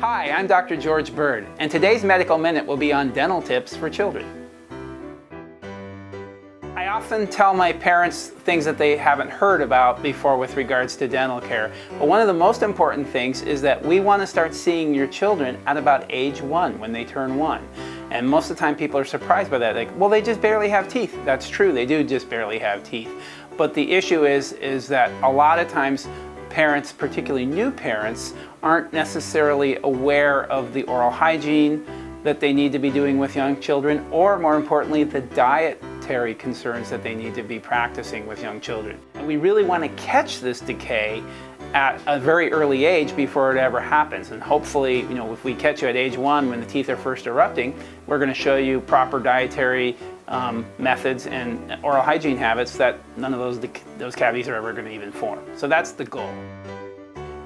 Hi, I'm Dr. George Bird, and today's Medical Minute will be on dental tips for children. I often tell my parents things that they haven't heard about before with regards to dental care. But one of the most important things is that we want to start seeing your children at about age 1, when they turn 1. And most of the time people are surprised by that. Like, well, they just barely have teeth. That's true, they do just barely have teeth. But the issue is that a lot of times parents, particularly new parents, aren't necessarily aware of the oral hygiene that they need to be doing with young children, or more importantly, the dietary concerns that they need to be practicing with young children. And we really want to catch this decay at a very early age before it ever happens. And hopefully, if we catch you at age 1 when the teeth are first erupting, we're going to show you proper dietary methods and oral hygiene habits that none of those cavities are ever going to even form. So that's the goal.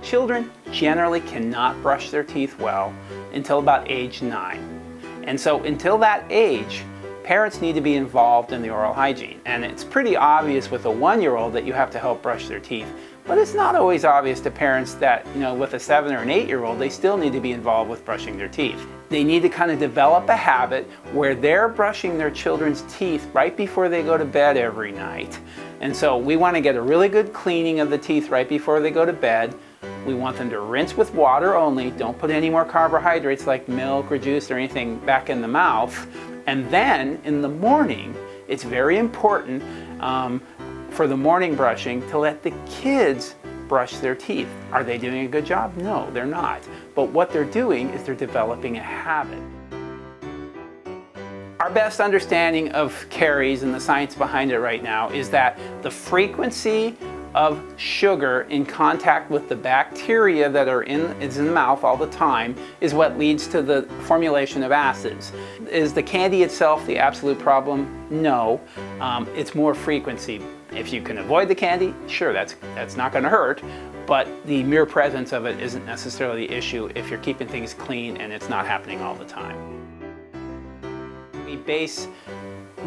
Children generally cannot brush their teeth well until about age 9. And so until that age, parents need to be involved in the oral hygiene. And it's pretty obvious with a 1-year-old that you have to help brush their teeth. But it's not always obvious to parents that, with a 7 or an 8-year-old, they still need to be involved with brushing their teeth. They need to kind of develop a habit where they're brushing their children's teeth right before they go to bed every night. And so we want to get a really good cleaning of the teeth right before they go to bed. We want them to rinse with water only. Don't put any more carbohydrates like milk or juice or anything back in the mouth. And then in the morning, it's very important for the morning brushing to let the kids brush their teeth. Are they doing a good job? No, they're not. But what they're doing is they're developing a habit. Our best understanding of caries and the science behind it right now is that the frequency of sugar in contact with the bacteria that is in the mouth all the time is what leads to the formulation of acids. Is the candy itself the absolute problem? No, it's more frequency. If you can avoid the candy, sure, that's not going to hurt, but the mere presence of it isn't necessarily the issue if you're keeping things clean and it's not happening all the time. We base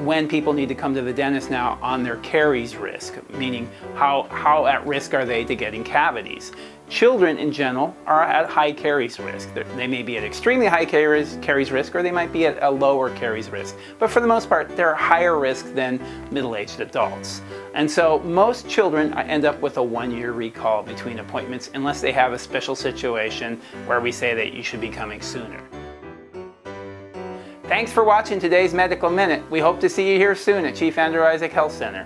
when people need to come to the dentist now on their caries risk, meaning how at risk are they to getting cavities. Children in general are at high caries risk. They may be at extremely high caries risk, or they might be at a lower caries risk. But for the most part, they're higher risk than middle-aged adults. And so most children end up with a 1-year recall between appointments unless they have a special situation where we say that you should be coming sooner. Thanks for watching today's Medical Minute. We hope to see you here soon at Chief Andrew Isaac Health Center.